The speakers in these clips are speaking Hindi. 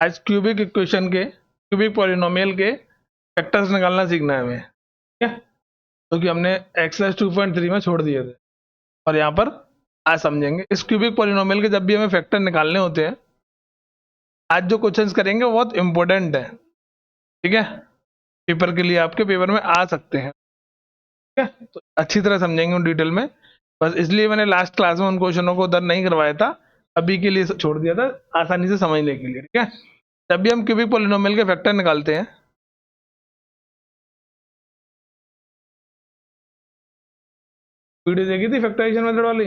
आज क्यूबिक इक्वेशन के, क्यूबिक पॉलिनोमियल के फैक्टर्स निकालना सीखना है हमें, ठीक है। क्योंकि हमने x+2.3 में छोड़ दिए थे और यहाँ पर आज समझेंगे इस क्यूबिक पॉलिनोमियल के जब भी हमें फैक्टर निकालने होते हैं। आज जो क्वेश्चंस करेंगे वो बहुत इंपॉर्टेंट है, ठीक है, पेपर के लिए आपके पेपर में आ सकते हैं, ठीक है। तो अच्छी तरह समझेंगे उन डिटेल में, बस इसलिए मैंने लास्ट क्लास में उन क्वेश्चनों को उधर नहीं करवाया था, अभी के लिए छोड़ दिया था आसानी से समझने के लिए, ठीक है। जब भी हम क्यूबिक पॉलिनोमियल के फैक्टर निकालते हैं, वीडियो देखी थी फैक्टराइजेशन मेथड वाली?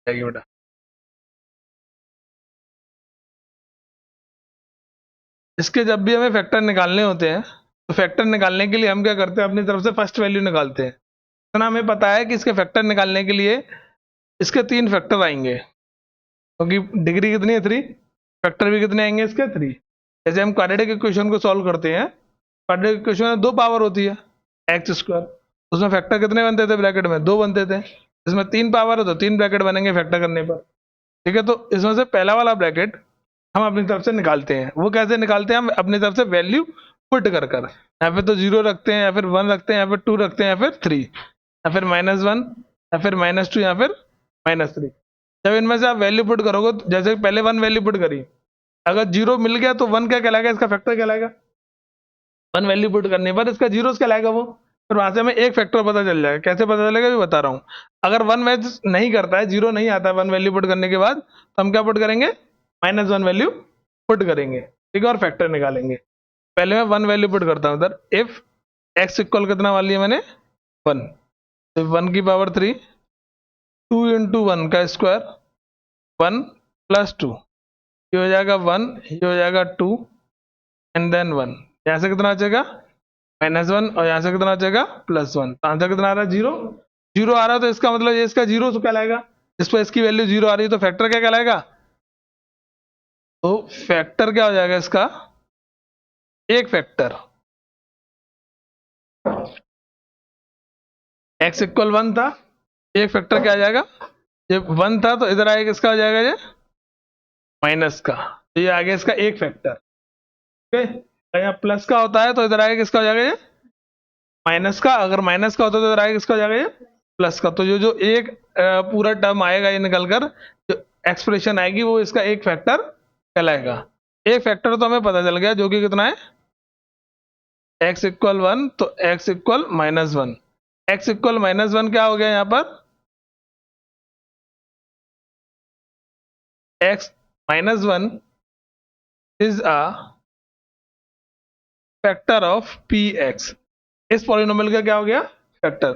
बेटा इसके जब भी हमें फैक्टर निकालने होते हैं तो फैक्टर निकालने के लिए हम क्या करते हैं, अपनी तरफ से फर्स्ट वैल्यू निकालते हैं। तो ना हमें पता है कि इसके फैक्टर निकालने के लिए इसके 3 फैक्टर आएंगे, क्योंकि डिग्री कितनी है 3, फैक्टर भी कितने आएंगे इसके 3। जैसे हम क्वाड्रेटिक इक्वेशन को सॉल्व करते हैं, क्वाड्रेटिक इक्वेशन में 2 पावर होती है x², उसमें फैक्टर कितने बनते थे ब्रैकेट में 2 बनते थे। इसमें 3 पावर है तो 3 ब्रैकेट बनेंगे फैक्टर करने पर, ठीक है। तो इसमें से पहला वाला ब्रैकेट हम अपनी तरफ से निकालते हैं। वो कैसे निकालते हैं, हम अपनी तरफ से वैल्यू पुट कर कर, यहाँ पे तो 0 रखते हैं या फिर 1 रखते हैं या फिर 2 रखते हैं या फिर 3 या फिर -1 या फिर -2 या फिर -3। जब इनमें से आप वैल्यू पुट करोगे, जैसे पहले 1 वैल्यू पुट करी, अगर 0 मिल गया तो 1 क्या कहलाएगा, इसका फैक्टर कहलाएगा। 1 वैल्यू पुट करने पर इसका 0 कहलाएगा वो, फिर वहां से हमें एक फैक्टर पता चल जाएगा। कैसे पता चलेगा भी बता रहा हूँ। अगर 1 मैच नहीं करता है, 0 नहीं आता है 1 वैल्यू पुट करने के बाद, तो हम क्या पुट करेंगे, -1 वैल्यू पुट करेंगे, ठीक है, और फैक्टर निकालेंगे। पहले मैं 1 वैल्यू पुट करता हूँ इधर, इफ x इक्वल कितना वाली है मैंने 1, तो 1 की पावर 3, 2 × 1 का स्क्वायर 1 + 2, ये हो जाएगा 1, ये हो जाएगा 2 एंड देन 1। यहाँ से कितना आ जाएगा -1 और यहाँ से कितना आ जाएगा +1। तो आंसर कितना आ रहा है 0, 0 आ रहा है, तो इसका मतलब ये इसका 0 कहलाएगा। इस पर इसकी वैल्यू 0 आ रही है तो फैक्टर क्या कहलाएगा, तो फैक्टर क्या हो जाएगा इसका, एक फैक्टर। x इक्वल 1 था, एक फैक्टर क्या आ जाएगा, ये 1 था तो इधर आएगा इसका हो जाएगा ये माइनस का, तो ये आ गया इसका एक फैक्टर, ठीक है। यहाँ प्लस का होता है तो इधर आएगा किसका हो जाएगा ये माइनस का, अगर माइनस का होता है तो इधर आएगा किसका हो जाएगा ये प्लस का। तो जो जो एक पूरा टर्म आएगा ये निकलकर जो एक्सप्रेशन आएगी वो इसका एक फैक्टर कहलाएगा। एक फैक्टर तो हमें पता चल गया जो कि कितना है, x इक्वल 1, तो x इक्वल -1, x इक्वल -1 क्या हो गया यहाँ पर, x -1 is a factor of px। इस पॉलिनोमियल का क्या हो गया फैक्टर।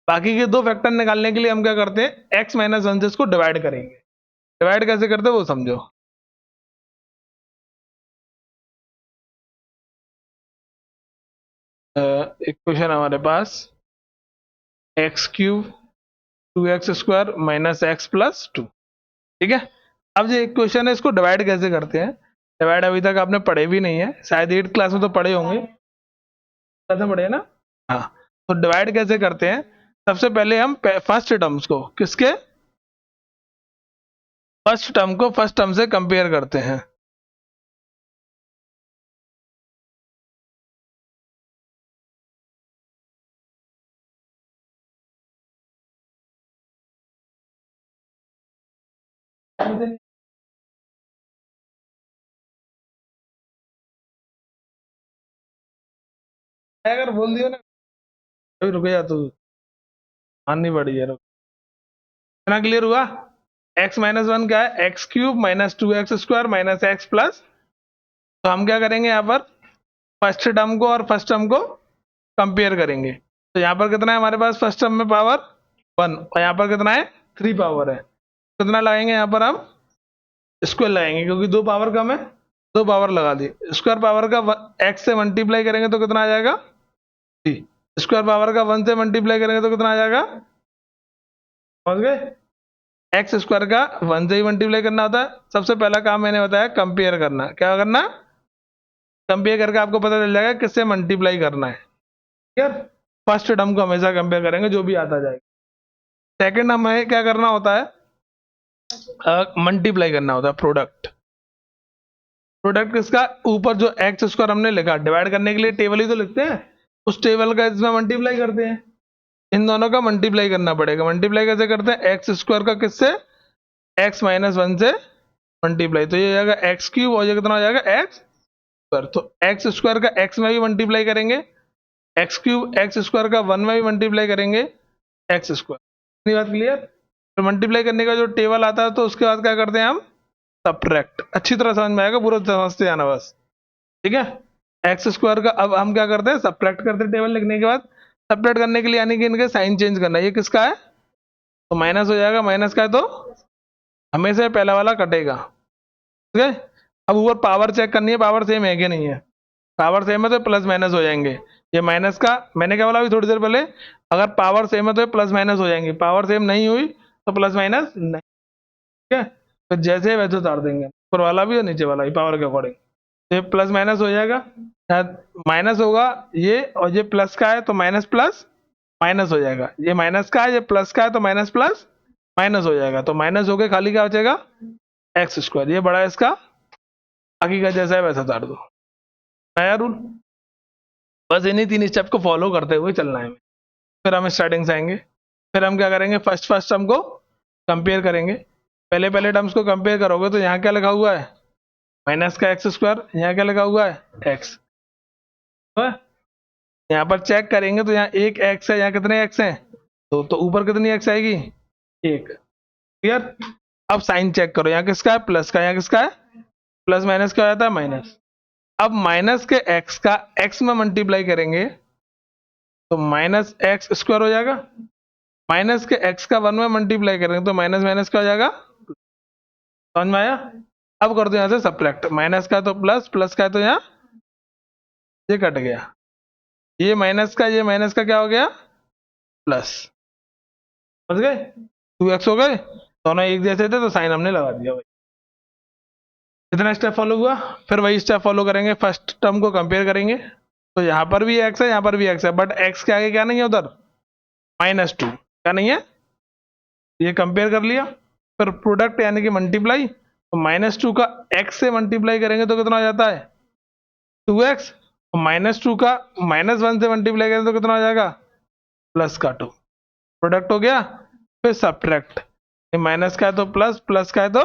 बाकी के 2 फैक्टर निकालने के लिए हम क्या करते हैं, x -1 से इसको डिवाइड करेंगे। डिवाइड कैसे करते हैं वो समझो। एक क्वेश्चन हमारे पास, x³ 2x² - x + 2, ठीक है। अब जो एक क्वेश्चन है इसको डिवाइड कैसे करते हैं, डिवाइड अभी तक आपने पढ़े भी नहीं है, शायद 8th क्लास में तो पढ़े होंगे, कैसे पढ़े ना, हाँ। तो डिवाइड कैसे करते हैं, सबसे पहले हम फर्स्ट टर्म्स को किसके, फर्स्ट टर्म को फर्स्ट टर्म से कंपेयर करते हैं। अगर बोल दियो ना, रुक जा तू, माननी पड़ी है, रुक। इतना क्लियर हुआ, x -1 क्या है, x³ - 2x² - x +, तो हम क्या करेंगे यहाँ पर फर्स्ट टर्म को और फर्स्ट टर्म को कंपेयर करेंगे। तो यहाँ पर कितना है हमारे पास, फर्स्ट टर्म में पावर 1 और यहाँ पर कितना है 3 पावर है, कितना लगाएंगे यहाँ पर हम स्क्वायर लगाएंगे, क्योंकि 2 पावर कम है, 2 पावर लगा दी। स्क्वायर पावर का x से मल्टीप्लाई करेंगे तो कितना आ जाएगा 3, स्क्वायर पावर का 1 से मल्टीप्लाई करेंगे तो कितना आ जाएगा, समझ गए। एक्स स्क्वायर का 1 से ही मल्टीप्लाई करना होता है। सबसे पहला काम मैंने बताया कंपेयर करना, क्या करना, कंपेयर करके आपको पता चल जाएगा किससे मल्टीप्लाई करना है, ठीक है। फर्स्ट टर्म को हमेशा कंपेयर करेंगे जो भी आता जाएगा। सेकंड हमें क्या करना होता है, मल्टीप्लाई करना होता है प्रोडक्ट। प्रोडक्ट किसका, ऊपर जो एक्स स्क्वायर हमने लिखा, डिवाइड करने के लिए टेबल ही तो लिखते हैं, उस टेबल का इसमें मल्टीप्लाई करते हैं। इन दोनों का मल्टीप्लाई करना पड़ेगा। मल्टीप्लाई कैसे करते हैं, एक्स स्क्वायर का किससे, एक्स माइनस वन से मल्टीप्लाई, तो ये हो जाएगा एक्स क्यूब, और ये कितना हो जाएगा एक्स स्क्वायर। तो एक्स स्क्वायर का एक्स में भी मल्टीप्लाई करेंगे, एक्स क्यूब एक्स स्क्वायर का वन में भी मल्टीप्लाई करेंगे, एक्स स्क्वायर। इतनी बात क्लियर। तो मल्टीप्लाई करने का जो टेबल आता है, तो उसके बाद क्या करते हैं हम, सब्ट्रैक्ट। अच्छी तरह समझ में आएगा, पूरा समझते जाना बस, ठीक है। एक्स स्क्वायर का अब हम क्या करते हैं, सब्ट्रैक्ट करते हैं टेबल लिखने के बाद। सब्ट्रैक्ट करने के लिए यानी कि इनके साइन चेंज करना है। ये किसका है, तो माइनस हो जाएगा, माइनस का है तो हमेशा पहला वाला कटेगा, ठीक है। अब ऊपर पावर चेक करनी है, पावर सेम है कि नहीं है। पावर सेम है तो प्लस माइनस हो जाएंगे। ये माइनस का मैंने क्या बोला अभी थोड़ी देर पहले, अगर पावर सेम है तो प्लस माइनस हो जाएंगे, पावर सेम नहीं हुई तो प्लस माइनस नहीं, ठीक है। तो जैसे वैसे उतार देंगे, ऊपर वाला भी और नीचे वाला भी पावर के अकॉर्डिंग। तो ये प्लस माइनस हो जाएगा, माइनस होगा ये, और ये प्लस का है तो माइनस प्लस माइनस हो जाएगा। ये माइनस का है, ये प्लस का है तो माइनस प्लस माइनस हो जाएगा। तो माइनस हो गए, खाली क्या बचेगा, एक्स स्क्वायर। ये बड़ा है इसका, बाकी का जैसा है वैसा उतार दो। नया रूल, बस इन्हीं तीन स्टेप को फॉलो करते हुए चलना है। फिर हम स्टार्टिंग से आएंगे। फिर हम क्या करेंगे, फर्स्ट फर्स्ट टर्म को कंपेयर करेंगे। पहले पहले टर्म्स को कंपेयर करोगे तो यहाँ क्या लिखा हुआ है, माइनस का एक्स स्क्वायर, यहाँ क्या लिखा हुआ है एक्स। तो यहाँ पर चेक करेंगे तो यहाँ एक एक्स है, यहाँ कितने एक्स हैं, तो ऊपर कितनी एक्स आएगी, एक। क्लियर। अब साइन चेक करो, यहाँ किसका है, प्लस का, यहाँ किसका है, प्लस माइनस क्या हो जाता है, माइनस। अब माइनस के एक्स का एक्स में मल्टीप्लाई करेंगे तो माइनस एक्स स्क्वायर हो जाएगा। माइनस के एक्स का वन में मल्टीप्लाई करेंगे तो माइनस माइनस क्या हो जाएगा, समझ में आया। अब कर दो यहाँ से सब्ट्रैक्ट, माइनस का तो प्लस, प्लस का तो यहाँ ये कट गया, ये माइनस का क्या हो गया, प्लस। समझ गए, टू एक्स हो गए, दोनों एक जैसे थे तो साइन हमने लगा दिया भाई। कितना स्टेप फॉलो हुआ, फिर वही स्टेप फॉलो करेंगे, फर्स्ट टर्म को कंपेयर करेंगे। तो यहाँ पर भी एक्स है, यहाँ पर भी एक्स है, बट एक्स के आगे क्या नहीं है उधर, माइनस टू, क्या नहीं है, ये कंपेयर कर लिया। फिर प्रोडक्ट यानी कि मल्टीप्लाई, तो माइनस टू का एक्स से मल्टीप्लाई करेंगे तो कितना हो जाता है, टू एक्स। माइनस टू का माइनस वन से मल्टीप्लाई करेंगे तो कितना हो जाएगा, प्लस का टू। प्रोडक्ट हो गया। फिर सब्ट्रैक्ट, माइनस का है तो प्लस, प्लस का है तो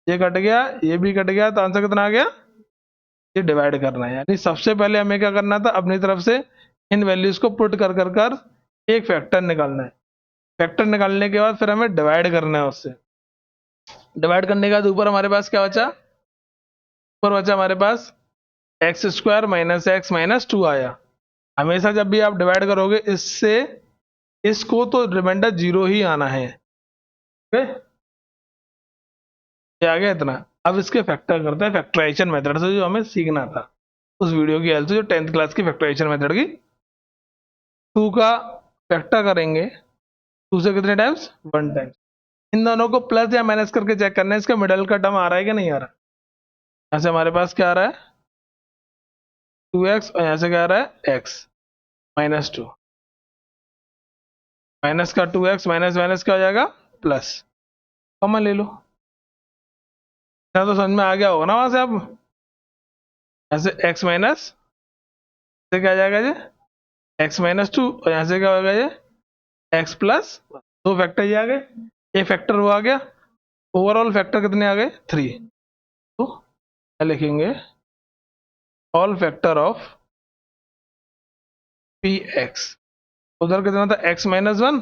ये कट गया, ये भी कट गया, तो आंसर कितना आ गया, ये डिवाइड करना है। यानी सबसे पहले हमें क्या करना था, अपनी तरफ से इन वैल्यूज को पुट कर कर कर एक फैक्टर निकालना है। फैक्टर निकालने के बाद फिर हमें डिवाइड करना है उससे। डिवाइड करने के बाद ऊपर हमारे पास क्या बचा, ऊपर बचा हमारे पास x square minus x minus two आया। हमेशा जब भी आप डिवाइड करोगे इससे इसको, तो रिमाइंडर जीरो ही आना है, ओके। ये आ गया इतना। अब इसके फैक्टर करते हैं फैक्टराइजेशन मेथड से, जो हमें सीखना था उस वीडियो की हेल्प से, जो 10th क्लास की फैक्टराइजेशन मेथड की। टू का फैक्टर करेंगे, टू से कितने टाइम्स, वन टाइम्स। इन दोनों को प्लस या माइनस करके चेक करना है, इसका मिडल का टर्म आ रहा है कि नहीं आ रहा। यहाँ से हमारे पास क्या आ रहा है, टू एक्स, और यहाँ से क्या आ रहा है, एक्स माइनस टू। माइनस का टू एक्स माइनस माइनस क्या हो जाएगा, प्लस। कॉमन ले लो, यहाँ तो समझ में आ गया होगा ना वहां से। अब यहाँ से एक्स माइनस से क्या आ जाएगा ये, एक्स माइनस टू, और यहाँ से क्या होगा ये, एक्स प्लस। दो फैक्टर ये आ गए, ये फैक्टर वो आ गया, ओवरऑल फैक्टर कितने आ गए, थ्री। तो क्या लिखेंगे, all factor of P x. उधर कितना था, एक्स माइनस वन,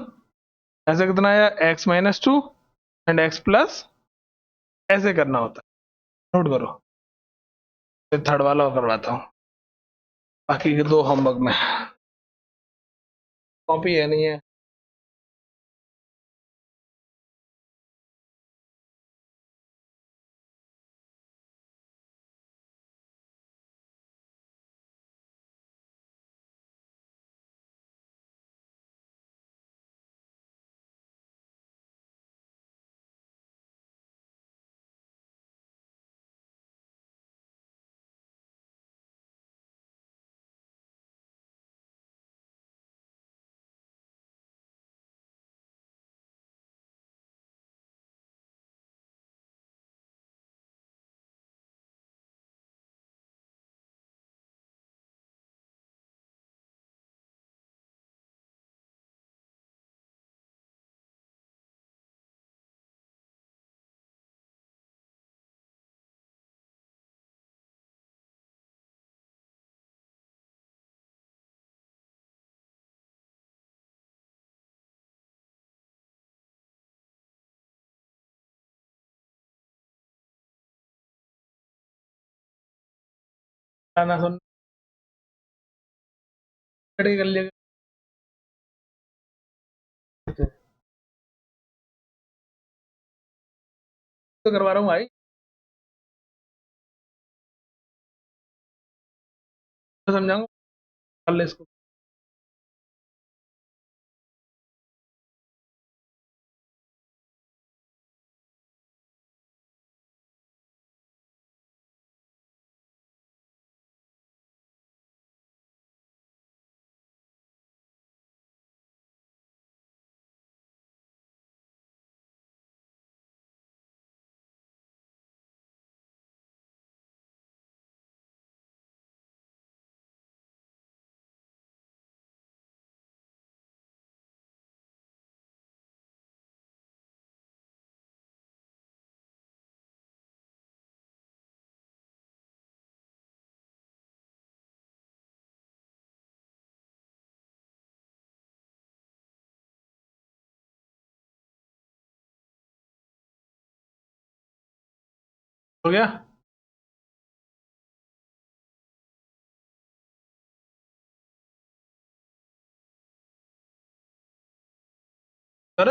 ऐसे कितना आया, x minus to and x plus. ऐसे करना होता है, नोट करो। फिर थर्ड वाला और करवाता हूँ, बाकी के दो होमवर्क में कॉपी है नहीं है। गाना सुन कर लिया तो करवा रहा हूँ भाई, तो समझाऊंगा, कर ले इसको। हो गया सर।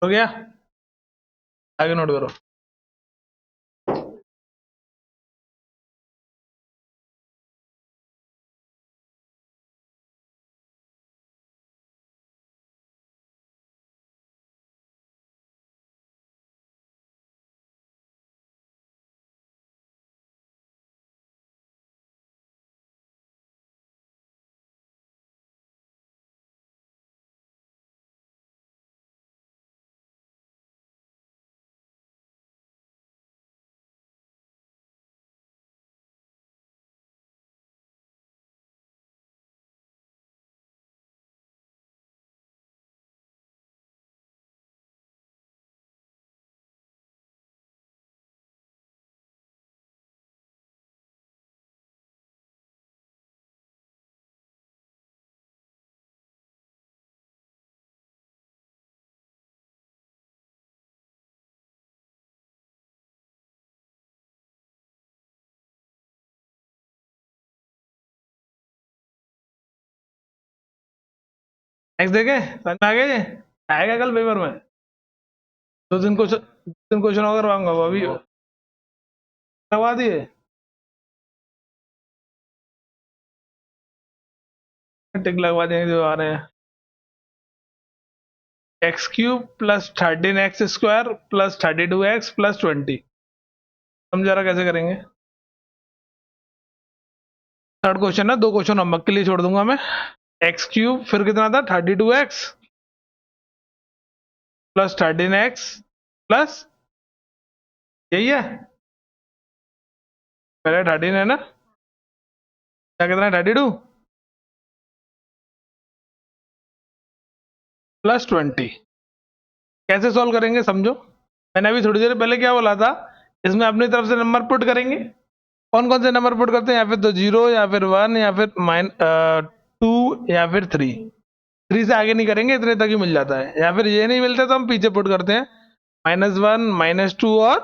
हो गया, आगे नोट करो। नेक्स्ट देखे, समझ में आ गया ये, आएगा कल पेपर में। 2 दिन क्वेश्चन और करवाऊंगा, वो अभी करवा दिए, टिक लगवा देंगे जो आ रहे हैं। x³ plus 13x² plus 32x plus 20, समझा रहा कैसे करेंगे। थर्ड क्वेश्चन है, 2 क्वेश्चन होमवर्क के लिए छोड़ दूंगा मैं। एक्स क्यूब फिर कितना था 32x प्लस 13x प्लस, यही है पहले 13 है ना, क्या कितना है 32 प्लस 20। कैसे सॉल्व करेंगे समझो, मैंने अभी थोड़ी देर पहले क्या बोला था, इसमें अपनी तरफ से नंबर पुट करेंगे। कौन कौन से नंबर पुट करते हैं, या फिर तो 0 या फिर 1 या फिर 2 या फिर 3 से आगे नहीं करेंगे, इतने तक ही मिल जाता है। या फिर ये नहीं मिलता तो हम पीछे पुट करते हैं, -1 -2 और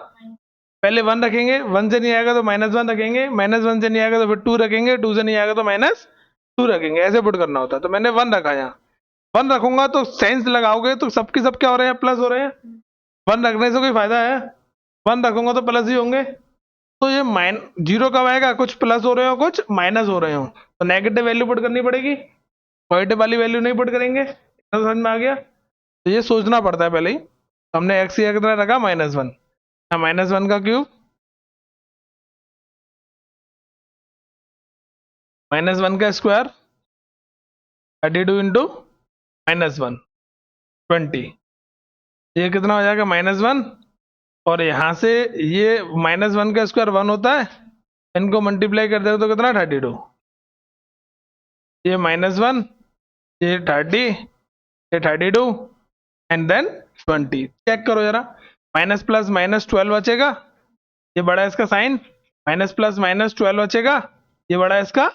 पहले 1 रखेंगे, 1 से नहीं आएगा तो -1 रखेंगे, -1 से नहीं आएगा तो फिर 2 रखेंगे, 2 से नहीं आएगा तो -2 रखेंगे, ऐसे पुट करना होता है। तो मैंने 1 रखा यहाँ, 1 रखूंगा तो साइंस लगाओगे तो सबके सब क्या हो रहे हैं, प्लस हो रहे हैं। 1 रखने से कोई फायदा है, 1 रखूंगा तो प्लस ही होंगे। तो ये जीरो कब आएगा, कुछ प्लस हो रहे हो कुछ माइनस हो रहे हो, तो नेगेटिव वैल्यू पुट करनी पड़ेगी, पॉजिटिव वाली वैल्यू नहीं पुट करेंगे। तो समझ में आ गया, तो ये सोचना पड़ता है पहले ही। तो हमने एक्स की कितना रखा -1, -1 का क्यूब -1 का स्क्वायर 32 इंटू -1 20, ये कितना हो जाएगा -1, और यहाँ से ये -1 का स्क्वायर 1 होता है, इनको मल्टीप्लाई कर दे तो कितना 32, ये -1, ये 30, ये 32 एंड देन 20। चेक करो जरा, माइनस प्लस -12 बचेगा, ये बड़ा इसका साइन, -+-12 बचेगा, ये बड़ा इसका,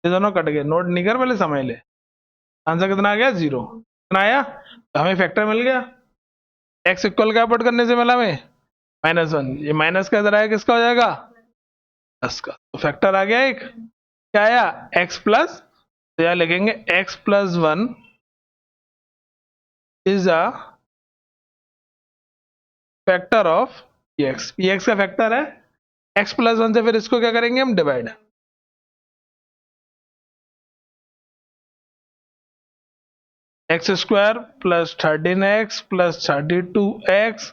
ये दोनों कट गए, नोट नहीं कर पहले समझ ले। आंसर कितना आ गया 0, कितना आया, तो हमें फैक्टर मिल गया। एक्स इक्वल क्या पुट करने से मिला हमें -1, ये माइनस का इधर आया किसका हो जाएगा 10 का, तो फैक्टर आ गया एक, क्या आया x प्लस, तो यहां लिखेंगे x+1 is a factor of px, px का फैक्टर है, x+1 से फिर इसको क्या करेंगे हम divide, x² plus 13x plus 32x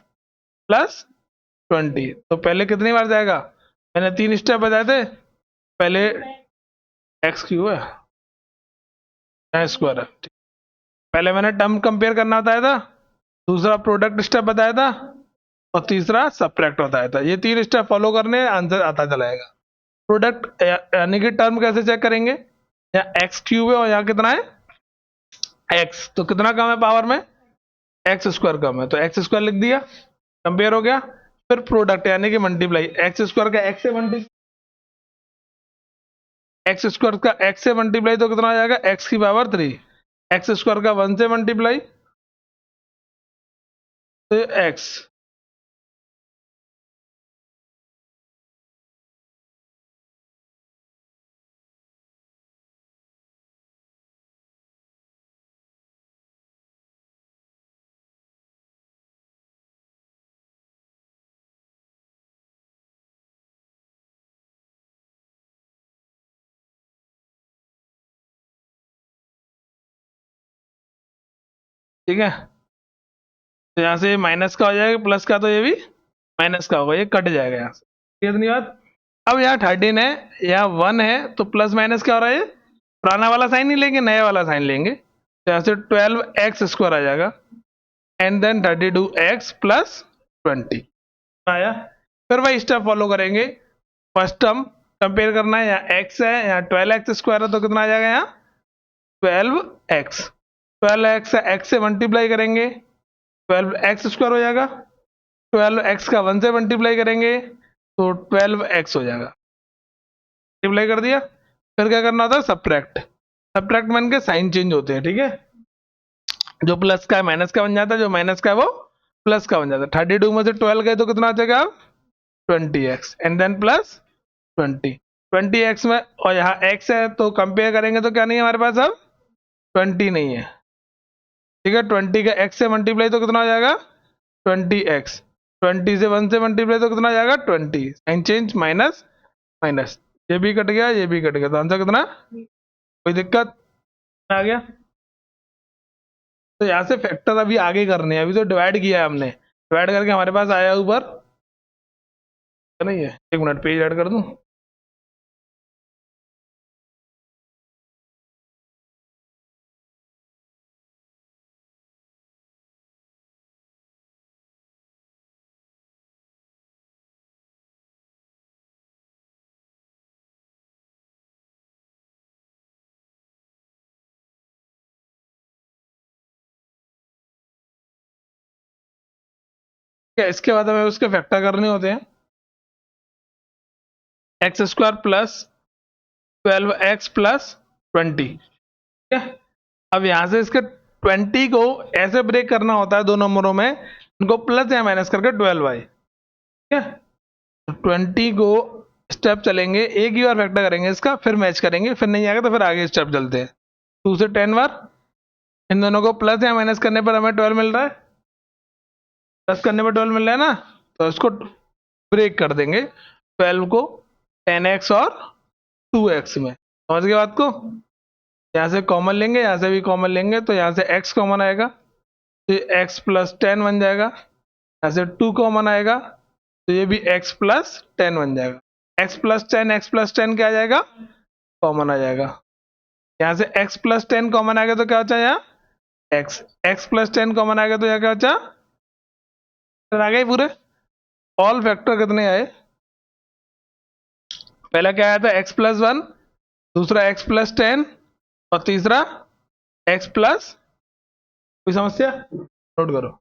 plus 20। तो पहले कितनी बार जाएगा, मैंने 3 स्टेप बताए थे, पहले x क्यूब है स्क्वायर है, पहले मैंने टर्म कंपेयर करना बताया था, दूसरा प्रोडक्ट स्टेप बताया था, और तीसरा सबट्रैक्ट बताया था। ये 3 स्टेप फॉलो करने आंसर आता चलाएगा। प्रोडक्ट यानी कि टर्म कैसे चेक करेंगे, यहाँ एक्स क्यूब है और यहाँ कितना है एक्स, तो कितना कम है पावर में, x² कम है, तो x² लिख दिया, कंपेयर हो गया। फिर प्रोडक्ट यानी कि मल्टीप्लाई, x² का x से मल्टीप्लाई, x² का x से मल्टीप्लाई तो कितना आ जाएगा x की पावर 3, x² का 1 से मल्टीप्लाई तो x, ठीक है। तो यहाँ से माइनस का हो जाएगा, प्लस का तो ये भी माइनस का होगा, ये कट जाएगा यहाँ से, इतनी बात। अब यहाँ 13 है, यहाँ 1 है, तो प्लस माइनस क्या हो रहा है, ये पुराना वाला साइन नहीं लेंगे, नया वाला साइन लेंगे, तो यहाँ से 12x² आ जाएगा, एंड देन 32x प्लस 20 आया। फिर वही स्टेप फॉलो करेंगे, फर्स्ट टर्म कंपेयर करना है, यहाँ x है, यहाँ 12x² है, तो कितना आ जाएगा यहाँ 12x, 12x x से मल्टीप्लाई करेंगे 12x² हो जाएगा, 12x का 1 से मल्टीप्लाई करेंगे तो 12x हो जाएगा, मल्टीप्लाई कर दिया। फिर क्या करना होता है सबट्रैक्ट, सबट्रैक्ट मान के साइन चेंज होते हैं, ठीक है, जो प्लस का है माइनस का बन जाता है, जो माइनस का है वो प्लस का बन जाता है। 32 में से 12 गए तो कितना आ जाएगा 20x and then plus 20x में, और यहाँ x है तो कंपेयर करेंगे तो क्या नहीं है हमारे पास अब 20 नहीं है, ठीक है, 20 का x से मल्टीप्लाई तो कितना हो जाएगा 20x, 20 से 1 से मल्टीप्लाई तो कितना आ जाएगा 20, साइन चेंज माइनस माइनस, ये भी कट गया ये भी कट गया, तो आंसर कितना, कोई दिक्कत आ गया। तो यहाँ से फैक्टर अभी आगे करने हैं, अभी तो डिवाइड किया है हमने, डिवाइड करके हमारे पास आया ऊपर, नहीं है, 1 मिनट पेज ऐड कर दूं। क्या इसके बाद हमें उसके फैक्टर करने होते हैं। X square plus 12x plus 20, ठीक है। अब यहां से इसके 20 को ऐसे ब्रेक करना होता है दो नंबरों में, उनको प्लस या माइनस करके 12y, ठीक है। तो 20 को स्टेप चलेंगे, एक ही बार फैक्टर करेंगे इसका, फिर मैच करेंगे, फिर नहीं आएगा तो फिर आगे स्टेप चलते हैं। 2 से 10 बार, इन दोनों को प्लस या माइनस करने पर हमें 12 मिल रहा है, प्लस करने पर 12 मिल रहा है ना, तो इसको ब्रेक कर देंगे 12 को 10x और 2x में। समझ गए बात को? यहाँ से कॉमन लेंगे, यहाँ से भी कॉमन लेंगे, तो यहाँ से x कॉमन आएगा, तो ये x प्लस 10 बन जाएगा। यहाँ से 2 कॉमन आएगा, तो ये भी x प्लस 10 बन जाएगा। x प्लस 10 क्या आ जाएगा? कॉमन आ जाएगा। यहाँ से x प्लस 10 कॉमन आएगा तो क्या बचा यहाँ? x प्लस 10 कॉमन आएगा तो यहाँ क्या बचा? आ गए पूरे। ऑल फैक्टर कितने आए? पहला क्या आया था? x प्लस 1, दूसरा x प्लस 10 और तीसरा x प्लस, कोई समस्या? नोट करो।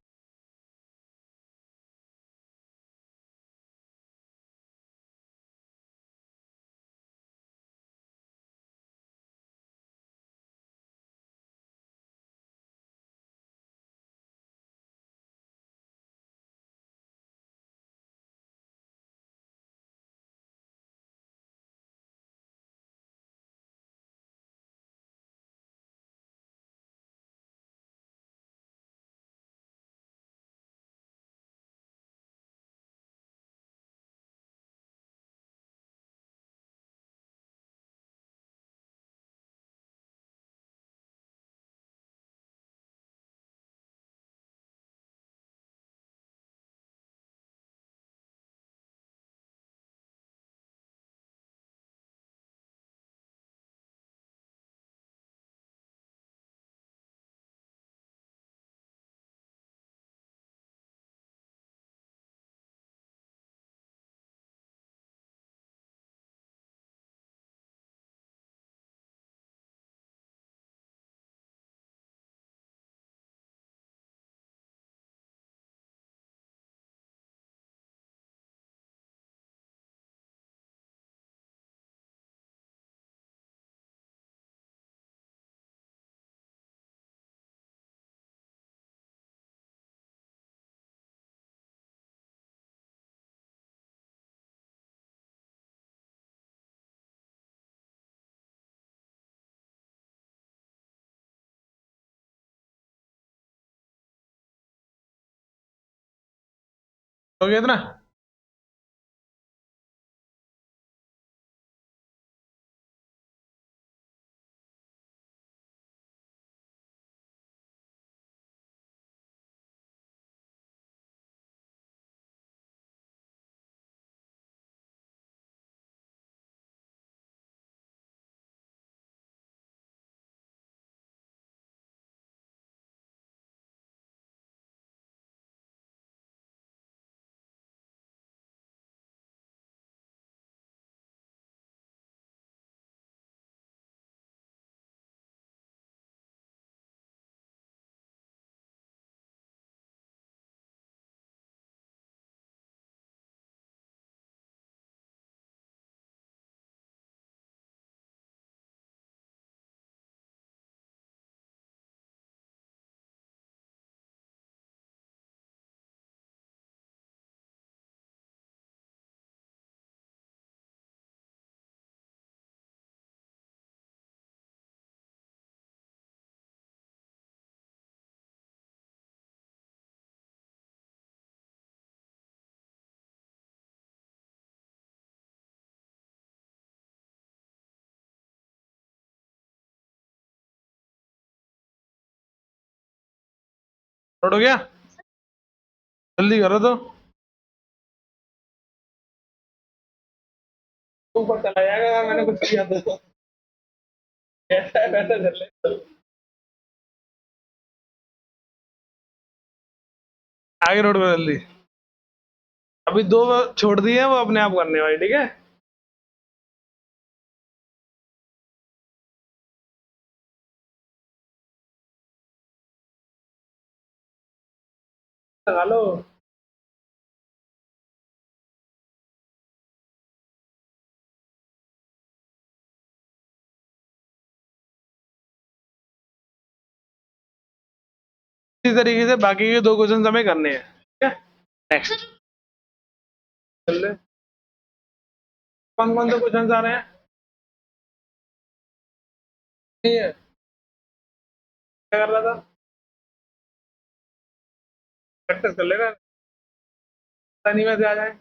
हो गया इतना? नोट हो गया? जल्दी करो तो ऊपर चला जाएगा अगर मैंने कुछ किया तो। ऐसा है वैसा चल रहा है। आगे नोट करो जल्दी। अभी दो छोड़ दिए हैं, वो अपने आप करने वाले, ठीक है। लगा लो। इसी तरीके से बाकी के 2 क्वेश्चन हमें करने हैं। ठीक है, नेक्स्ट चल ले। कौन कौन से क्वेश्चन आ रहे हैं? नहीं है, क्या कर रहा था? प्रैक्टिस कर लेगा, नहीं में से आ जाए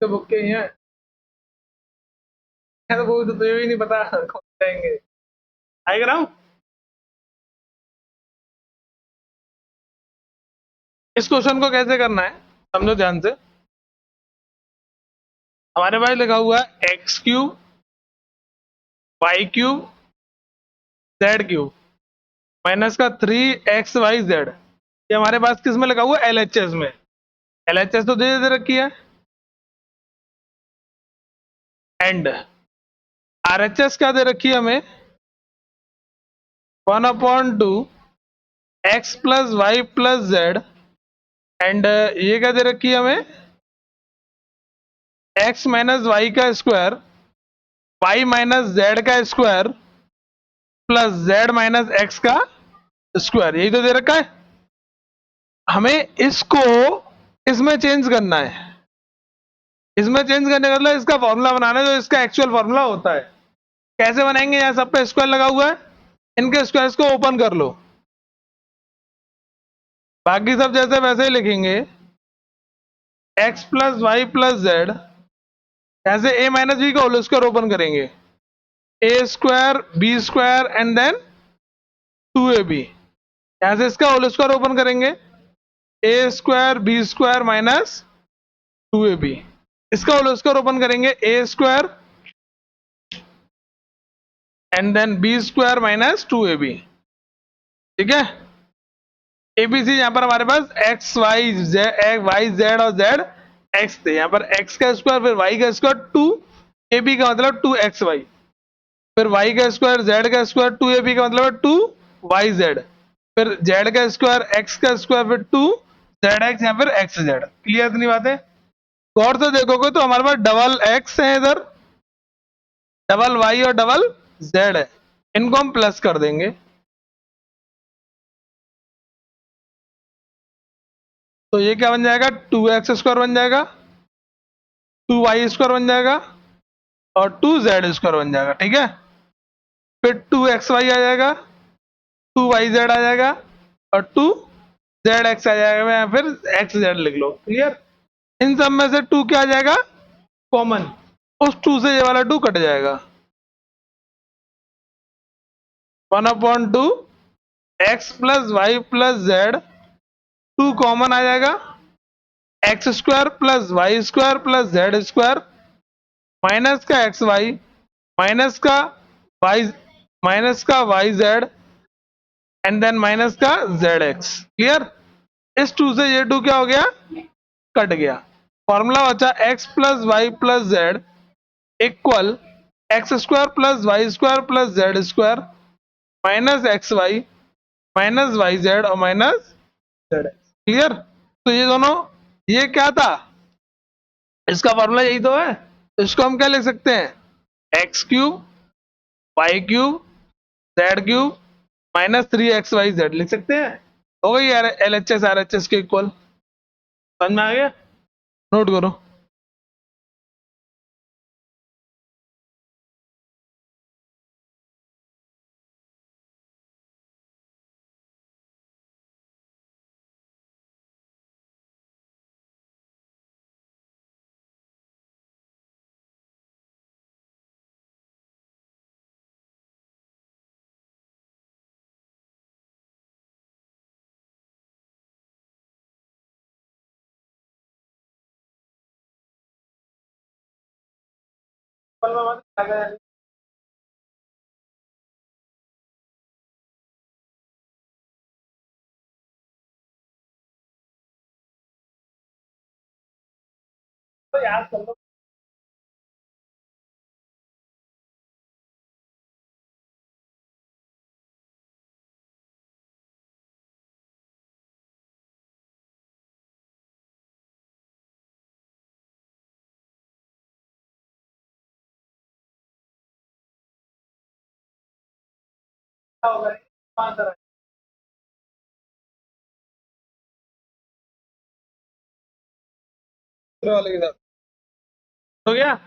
तो बुक के ही है। तो वो तो तुझे भी नहीं पता कौन जाएंगे। आएगा ना? इस क्वेश्चन को कैसे करना है समझो ध्यान से। हमारे पास लिखा हुआ है x cube y cube z cube minus का 3xyz। ये हमारे पास किस में लगा हुआ है? एलएचएस में। एलएचएस तो दे रखी है, एंड आरएचएस क्या दे रखी है हमें? 1/2 x plus y plus z, and ये क्या दे रखी है हमें? एक्स माइनस वाई का स्क्वायर, वाई माइनस जेड का square plus z minus x का स्क्वायर, यही तो दे रखा है। हमें इसको इसमें चेंज करना है। इसमें चेंज करने का मतलब इसका फॉर्मूला बनाना है जो इसका एक्चुअल फॉर्मूला होता है। कैसे बनाएंगे? यहाँ सब पे स्क्वायर लगा हुआ है, इनके स्क्वायर्स को ओपन कर लो। बाकी सब जैसे वैसे ही लिखेंगे। X plus y plus z, ऐसे ए माइनस बी का होल स्क्वायर ओपन करेंगे, a square b square and then 2ab। ऐसे इसका होल स्क्वायर ओपन करेंगे, a square b square minus 2ab। इसका होल स्क्वायर ओपन करेंगे, a square and then b square minus 2ab। ठीक है, एबीसी यहाँ पर हमारे पास एक्स वाई जेड और जेड एक्स थे। यहाँ पर एक्स का स्क्वायर फिर वाई का स्क्वायर 2, ए बी का मतलब 2xy, फिर वाई का स्क्वायर जेड का स्क्वायर 2ab का मतलब 2yz, फिर जेड का स्क्वायर एक्स का स्क्वायर फिर 2zx, यहाँ फिर एक्स जेड। क्लियर इतनी बातें? गौर से देखोगे तो हमारे पास डबल एक्स है इधर, डबल वाई और डबल जेड है, इनको हम प्लस कर देंगे तो ये क्या बन जाएगा? 2x² बन जाएगा, 2y² बन जाएगा और 2z² बन जाएगा। ठीक है, फिर 2xy आ जाएगा, 2yz आ जाएगा और 2zx आ जाएगा, या फिर xz लिख लो। क्लियर? इन सब में से 2 क्या आ जाएगा? कॉमन। उस 2 से ये वाला 2 कट जाएगा। 1/2 x plus y plus z, 2 common आ जाएगा, x² plus y² plus z² minus का xy माइनस का y माइनस का yz एंड देन माइनस का zx। क्लियर? इस 2 से ये 2 क्या हो गया? कट गया। फॉर्मूला बचा x plus y plus z equal x² plus y² plus z² minus xy minus yz और माइनस zx। क्लियर? तो ये दोनों, ये क्या था? इसका फॉर्मूला यही तो है। तो इसको हम क्या लिख सकते हैं? X cube y cube z cube minus 3xyz लिख सकते हैं। हो गई यार LHS RHS के इक्वल। समझ में आ गया? नोट करो। तो याद कर लो। क्या होगा? 5 तरह दूसरे वाले के साथ हो गया।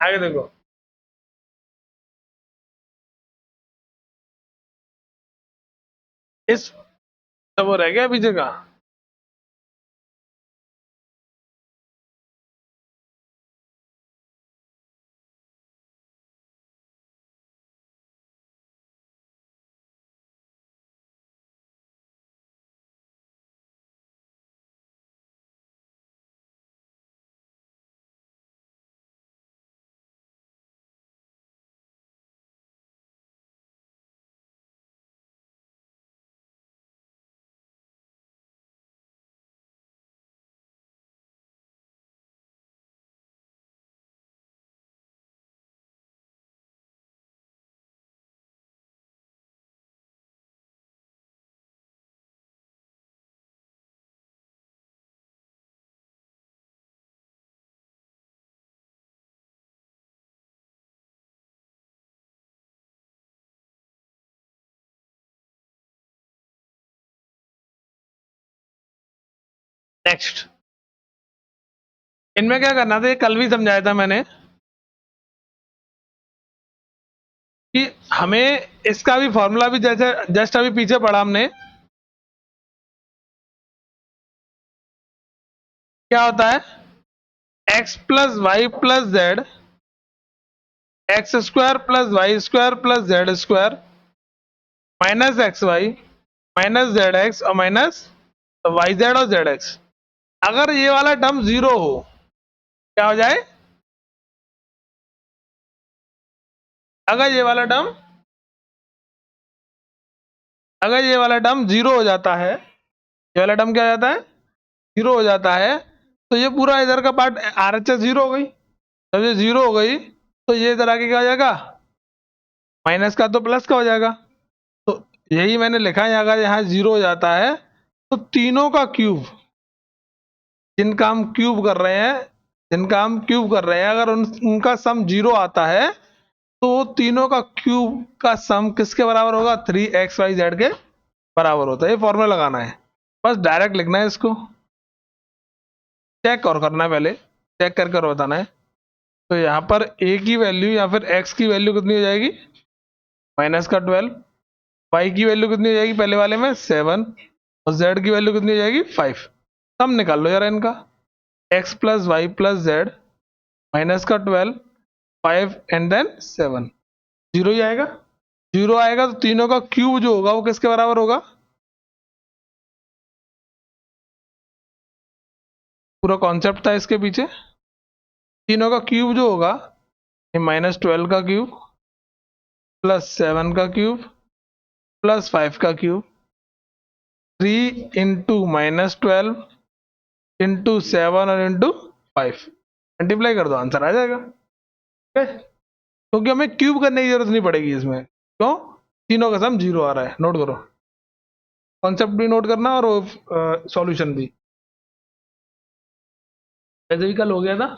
आगे देखो, इस तो वो रह गया पीछे का। नेक्स्ट, इनमें क्या करना था, ये कल भी समझाया था मैंने कि हमें इसका भी फॉर्मूला भी जैसे जस्ट अभी पीछे पढ़ा हमने, क्या होता है, x plus y plus z, x square plus y square plus z square minus x y minus z x और माइनस वाई जेड और जेड एक्स। अगर ये वाला टर्म जीरो हो, क्या हो जाए, अगर ये वाला टर्म अगर ये वाला टर्म जीरो हो जाता है, ये वाला टर्म क्या हो जाता है, जीरो हो जाता है, तो ये पूरा इधर का part R H S zero हो गई। जब ये जीरो हो गई तो ये इधर आके क्या हो जाएगा, माइनस का तो प्लस का हो जाएगा। तो यही मैंने लिखा है, अगर यहाँ जीरो हो जाता है तो तीनों का क्यूब, जिनका हम क्यूब कर रहे हैं जिनका हम क्यूब कर रहे हैं, अगर उनका सम जीरो आता है तो तीनों का क्यूब का सम किसके बराबर होगा, 3xyz के बराबर होता है। ये फॉर्मूला लगाना है, बस डायरेक्ट लिखना है इसको, चेक और करना है, पहले चेक करके और बताना है। तो यहाँ पर a की वैल्यू या फिर x की वैल्यू कितनी हो जाएगी, माइनस का 12, y की वैल्यू कितनी हो जाएगी पहले वाले में 7 और z की वैल्यू कितनी हो जाएगी 5। सम निकाल लो यार इनका, x plus y plus z minus का 12 5 एंड देन 7, जीरो ही आएगा। जीरो आएगा तो तीनों का क्यूब जो होगा वो किसके बराबर होगा, पूरा कॉन्सेप्ट था इसके पीछे। तीनों का क्यूब जो होगा, ये -12 का क्यूब प्लस 7 का क्यूब प्लस 5 का क्यूब, 3 × -12 इंटू 7 और इंटू 5, मल्टीप्लाई कर दो, आंसर आ जाएगा। ठीक है, क्योंकि हमें क्यूब करने की जरूरत नहीं पड़ेगी इसमें, क्यों, तीनों का सम जीरो आ रहा है। नोट करो, कॉन्सेप्ट भी नोट करना और सॉल्यूशन भी, ऐसे भी कल हो गया था।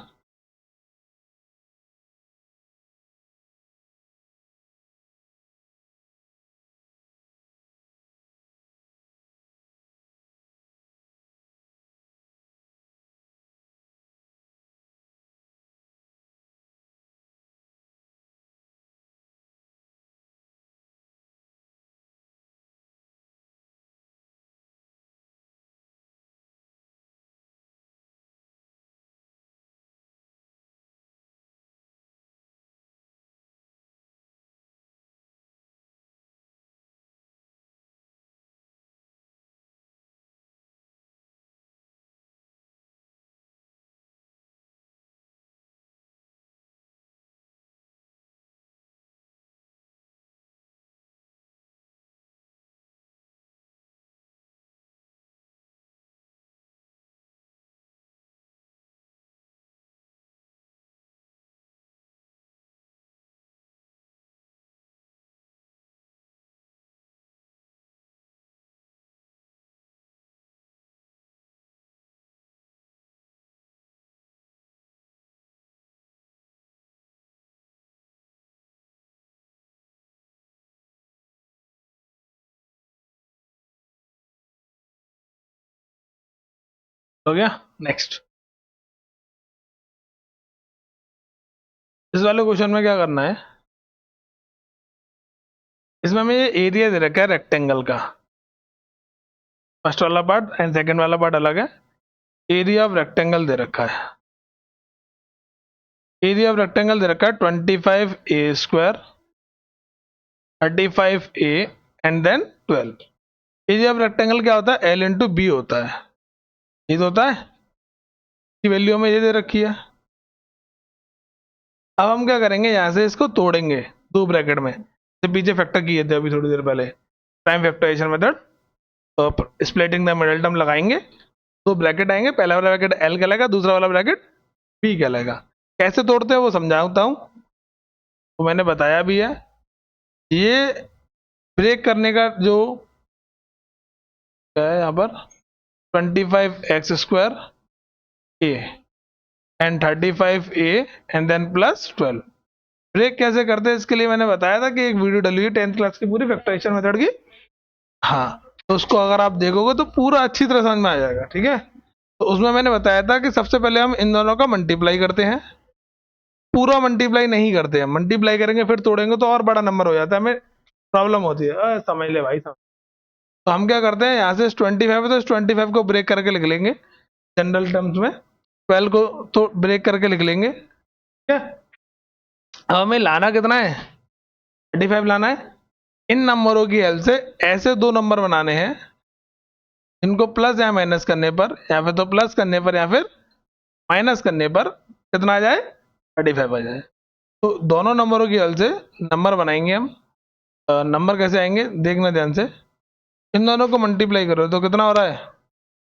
हो गया। नेक्स्ट, इस वाले क्वेश्चन में क्या करना है, इसमें हमें ये एरिया दे रखा है रेक्टेंगल का, फर्स्ट वाला पार्ट एंड सेकंड वाला पार्ट अलग है। एरिया ऑफ रेक्टेंगल दे रखा है, एरिया ऑफ रेक्टेंगल दे रखा है 25a² 35a and then 12। Area of rectangle क्या होता है, L इंटू बी होता है, ये तो होता है, की वैल्यू में ये दे रखी है। अब हम क्या करेंगे, यहां से इसको तोड़ेंगे दो ब्रैकेट में, तो पीछे फैक्टर किए थे अभी थोड़ी देर पहले, प्राइम फैक्टराइजेशन मेथड, तो स्प्लिटिंग द मिडिल टर्म लगाएंगे, दो ब्रैकेट आएंगे, पहला वाला ब्रैकेट एल कहलाएगा, दूसरा वाला ब्रैकेट बी कहलाएगा। कैसे तोड़ते हैं वो समझाता हूं, तो मैंने बताया भी है। ये ब्रेक करने का जो क्या है यहाँ पर, 25x² a and 35a and then plus 12। Break कैसे करते हैं इसके लिए मैंने बताया था कि एक वीडियो डली हुई 10th क्लास की पूरी फैक्टराइजेशन मेथड की, हाँ, तो उसको अगर आप देखोगे तो पूरा अच्छी तरह समझ में आ जाएगा, ठीक है। तो उसमें मैंने बताया था कि सबसे पहले हम इन दोनों का मल्टीप्लाई करते हैं, पूरा मल्टीप्लाई नहीं करते हैं, मल्टीप्लाई करेंगे फिर तोड़ेंगे तो और बड़ा नंबर हो जाता है, हमें प्रॉब्लम होती है, समझ ले भाई समझ। तो हम क्या करते हैं, यहाँ से 25 है तो 25 को ब्रेक करके लिख लेंगे जनरल टर्म्स में, 12 को तो ब्रेक करके लिख लेंगे, ठीक है। अब हमें लाना कितना है, 35 लाना है। इन नंबरों की हेल्प से ऐसे दो नंबर बनाने हैं इनको प्लस या माइनस करने पर, या फिर तो प्लस करने पर या फिर माइनस करने पर कितना आ जाए, 35 आ जाए। तो दोनों नंबरों की हेल्प से नंबर बनाएंगे हम। नंबर कैसे आएंगे देखना ध्यान से, इन दोनों को मल्टीप्लाई करो तो कितना हो रहा है,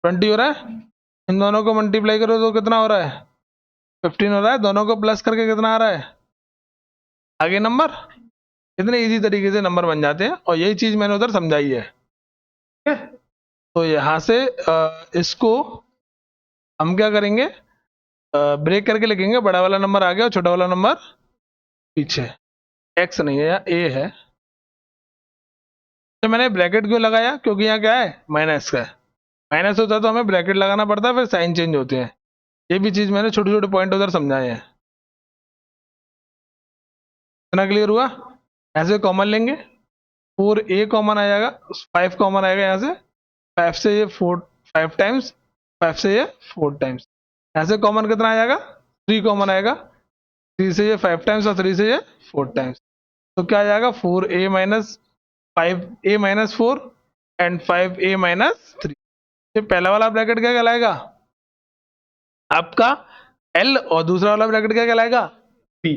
20 हो रहा है। इन दोनों को मल्टीप्लाई करो तो कितना हो रहा है, 15 हो रहा है। दोनों को प्लस करके कितना आ रहा है, आगे नंबर। इतने इजी तरीके से नंबर बन जाते हैं, और यही चीज मैंने उधर समझाई है, ठीक है। तो यहाँ से इसको हम क्या करेंगे, ब्रेक करके लिखेंगे, बड़ा वाला नंबर आगे और छोटा वाला नंबर पीछे, एक्स नहीं है या ए है। तो मैंने ब्रैकेट क्यों लगाया, क्योंकि यहाँ क्या है, माइनस का है, माइनस होता है तो हमें ब्रैकेट लगाना पड़ता है, फिर साइन चेंज होते हैं। ये भी चीज मैंने छोटे छोटे पॉइंट उधर समझाए हैं। इतना क्लियर हुआ। ऐसे कॉमन लेंगे, 4a कॉमन आ जाएगा, 5 कॉमन आएगा यहाँ से, 5 से ये 4, 5 टाइम्स, 5 से ये 4 टाइम्स। यहाँ से कॉमन कितना आ जाएगा, 3 कॉमन आएगा, 3 से ये 5 टाइम्स और 3 से ये 4 टाइम्स। तो क्या आ जाएगा, 4a minus 5a minus 4 and 5a minus 3। ये पहला वाला ब्रैकेट क्या कहलाएगा आपका, L, और दूसरा वाला ब्रैकेट क्या कहलाएगा, P,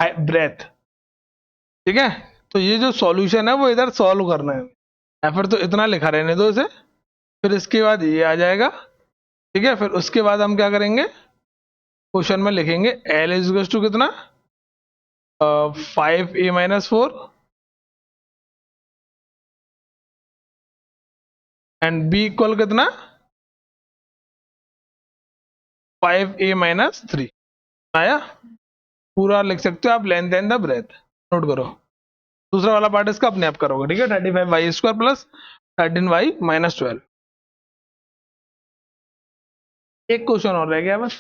ब्रेथ, ठीक है। तो ये जो सॉल्यूशन है वो इधर सॉल्व करना है, या फिर तो इतना लिखा रहने दो इसे, फिर इसके बाद ये आ जाएगा, ठीक है। फिर उसके बाद हम क्या करेंगे, क्वेश्चन में लिखेंगे L इज टू कितना, 5a minus 4 and B equal कितना, 5a माइनस 3 आया। पूरा लिख सकते हो आप, length and the breadth, note करो। दूसरा वाला पार्ट इसका अपने आप करोगे, ठीक है। 35y² plus 13y minus 12। एक क्वेश्चन और रह गया बस,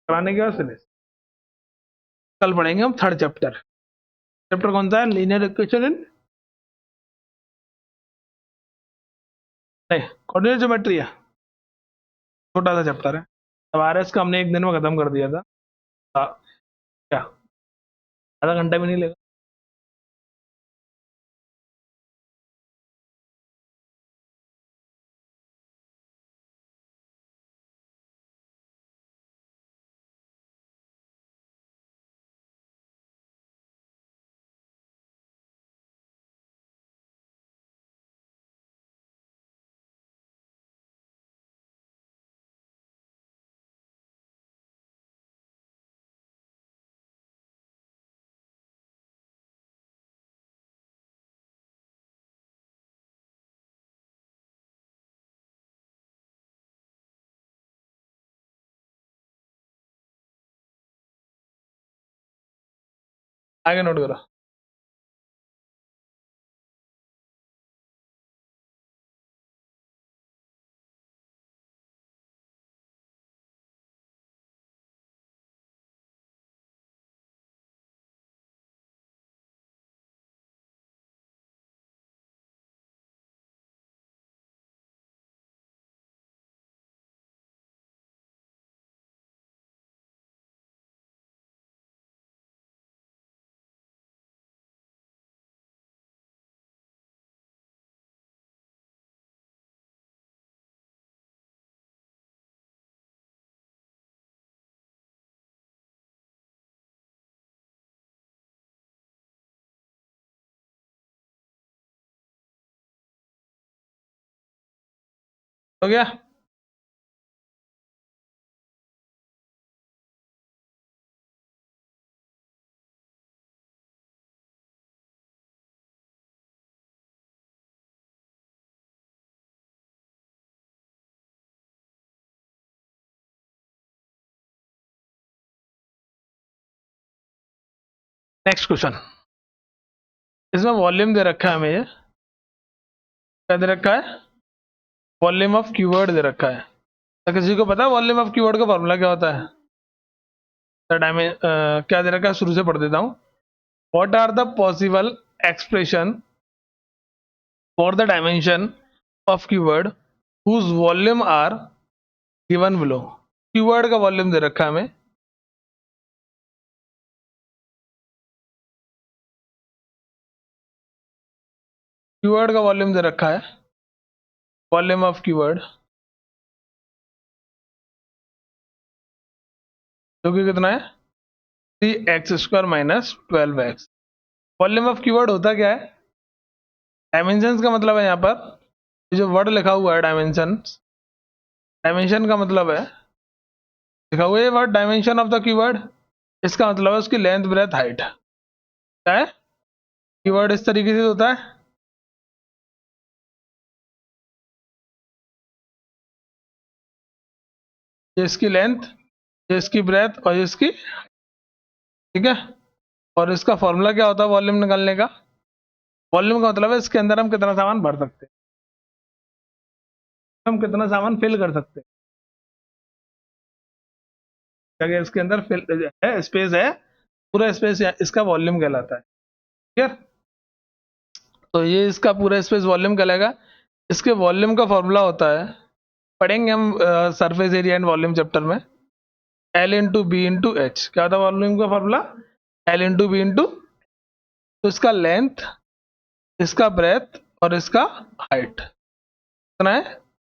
कराने के बाद फिनिश। कल पढ़ेंगे हम थर्ड चैप्टर। चैप्टर कौन सा है, लीनियर इक्वेशन इन, नहीं, कोऑर्डिनेट ज्योमेट्री है, छोटा सा चैप्टर है। अब RS का हमने एक दिन में खत्म कर दिया था, क्या आधा घंटा भी नहीं लेगा। आगे नोट करो। हो गया। नेक्स्ट क्वेश्चन, इसमें वॉल्यूम दे रखा है हमें, ये क्या दे रखा है, वॉल्यूम ऑफ कीवर्ड दे रखा है। तो किसी को पता है वॉल्यूम ऑफ कीवर्ड का फॉर्मूला क्या होता है? क्या दे रखा है, शुरू से पढ़ देता हूँ। What are the possible expression for the dimension of cuboid whose volume are given below. Cuboid का वॉल्यूम दे रखा है हमें, कीवर्ड का वॉल्यूम दे रखा है, वॉल्यूम ऑफ कीवर्ड जो कि कितना है, 3x² minus 12x। Volume of keyword होता क्या है, डायमेंशन का मतलब है यहाँ पर ये जो वर्ड लिखा हुआ है डायमेंशन, डायमेंशन का मतलब है, लिखा हुआ है ये word dimension of the keyword, इसका मतलब है उसकी लेंथ ब्रेथ हाइट। क्या है, कीवर्ड इस तरीके से होता है, ये इसकी लेंथ, ये इसकी ब्रेथ और ये इसकी, ठीक है। और इसका फॉर्मूला क्या होता है वॉल्यूम निकालने का, वॉल्यूम का मतलब है इसके अंदर हम कितना सामान भर सकते हैं, हम कितना सामान फिल कर सकते हैं, क्या इसके अंदर फिल है, स्पेस है, पूरा स्पेस इसका वॉल्यूम कहलाता है, ठीक है। तो ये इसका पूरा स्पेस वॉल्यूम कहलाएगा। इसके वॉल्यूम का फॉर्मूला होता है, पढ़ेंगे हम surface area and volume chapter में, l into b into h. क्या होता है वॉल्यूम का formula, l into b into, तो इसका लेंथ, इसका ब्रेथ और इसका हाइट कितना है,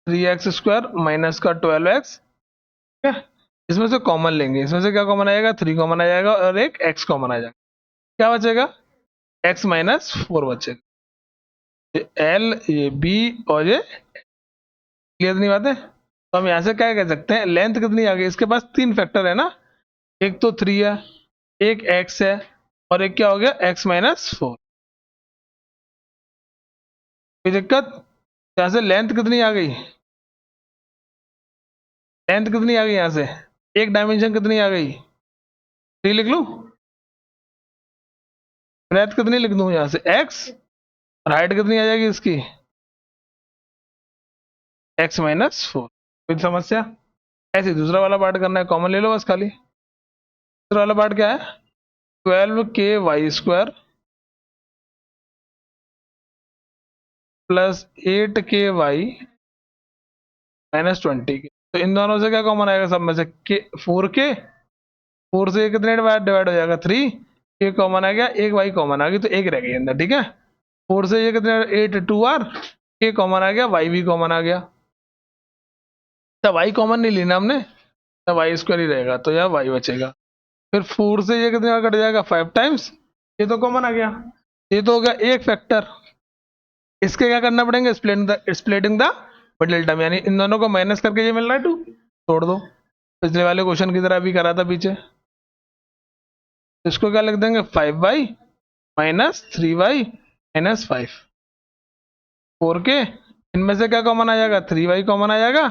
3x² माइनस का 12x, ठीक है। इसमें से कॉमन लेंगे, इसमें से क्या कॉमन आएगा, 3 कॉमन आ जाएगा और एक x कॉमन आ जाएगा, क्या बचेगा, x माइनस 4 बचेगा। ये एल, ये बी और ये, क्लियर नहीं बात है। तो हम यहाँ से क्या कह सकते हैं, लेंथ कितनी आ गई, इसके पास 3 फैक्टर है ना, एक तो 3 है, एक x है और एक क्या हो गया, x माइनस 4। कोई दिक्कत, यहाँ से लेंथ कितनी आ गई, लेंथ कितनी आ गई, यहाँ से एक डायमेंशन कितनी आ गई, 3 लिख लूँ, ब्रेथ कितनी लिख दूँ यहाँ से x, और हाइट कितनी आ जाएगी इसकी, x माइनस 4। कोई समस्या, ऐसे दूसरा वाला पार्ट करना है, कॉमन ले लो बस खाली। दूसरा वाला पार्ट क्या है, 12k² plus 8k² minus 20k। तो इन दोनों से क्या कॉमन आएगा, सब में से के, 4k, 4 से कितने डिवाइड हो जाएगा, 3, के कॉमन आ गया, एक y कॉमन आ गई तो एक रह गई अंदर, ठीक है। 4 से ये कितने, 8 2r, के कॉमन आ गया, y भी कॉमन आ गया, तब y कॉमन नहीं लेना हमने, तब y² ही रहेगा, तो यह y बचेगा। फिर 4 से ये कितने कट जाएगा, 5 टाइम्स, ये तो कॉमन आ गया, ये तो हो गया एक फैक्टर। इसके क्या करना पड़ेंगे, स्प्लिटिंग द मिडिल टर्म, यानी इन दोनों को माइनस करके ये मिल रहा है 2, तोड़ दो, पिछले वाले क्वेश्चन की तरह भी करा था पीछे। इसको क्या लिख देंगे, 5y minus 3y minus 5, 4k, इनमें से क्या कॉमन आ जाएगा, 3y कॉमन आ जाएगा,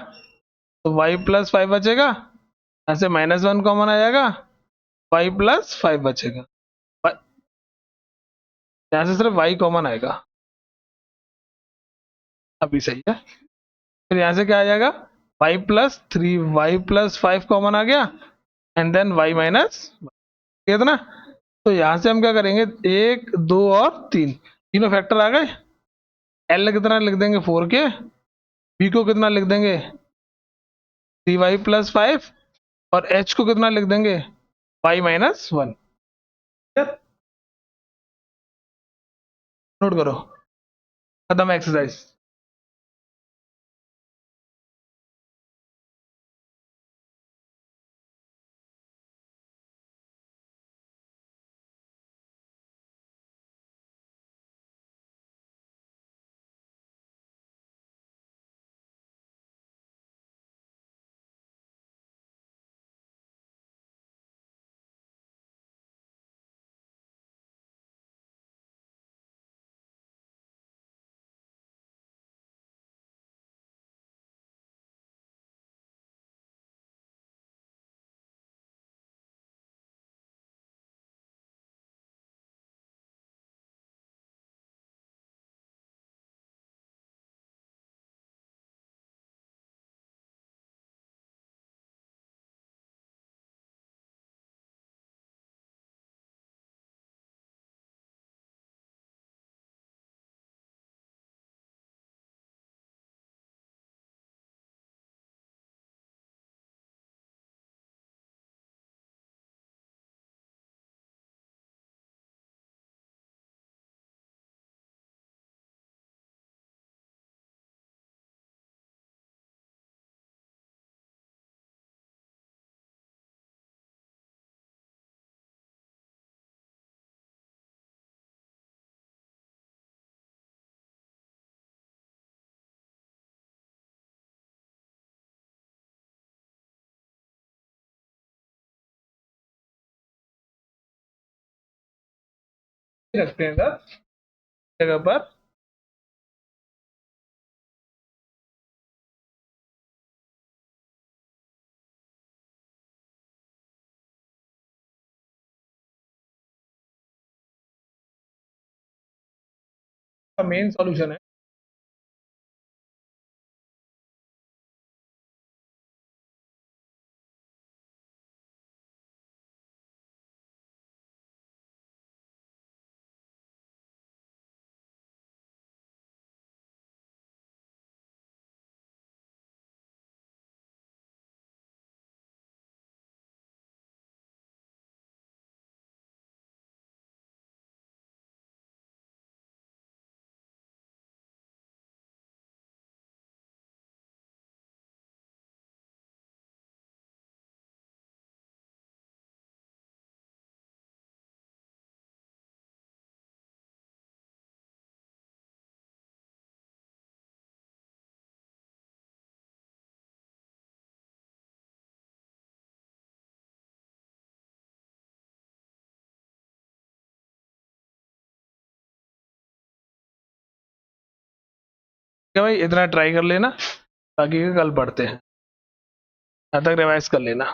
तो y प्लस 5 बचेगा, यहाँ से -1 कॉमन आ जाएगा, y प्लस 5 बचेगा, यहाँ से सिर्फ y कॉमन आएगा, अभी सही है। फिर यहाँ से क्या आ जाएगा, y plus 3, y plus 5 common आ गया, एंड देन y माइनस, ठीक है ना। तो यहाँ से हम क्या करेंगे, 1 2 और 3, तीनों फैक्टर आ गए, l कितना लिख देंगे 4k, b को कितना लिख देंगे 3y प्लस 5, और h को कितना लिख देंगे y माइनस 1। नोट करो, खत्म एक्सरसाइज। रखते हैं 10 जगह पर। मेन सॉल्यूशन है। क्या भाई, इतना ट्राई कर लेना, बाकी का कल पढ़ते हैं, तब तक रिवाइज कर लेना।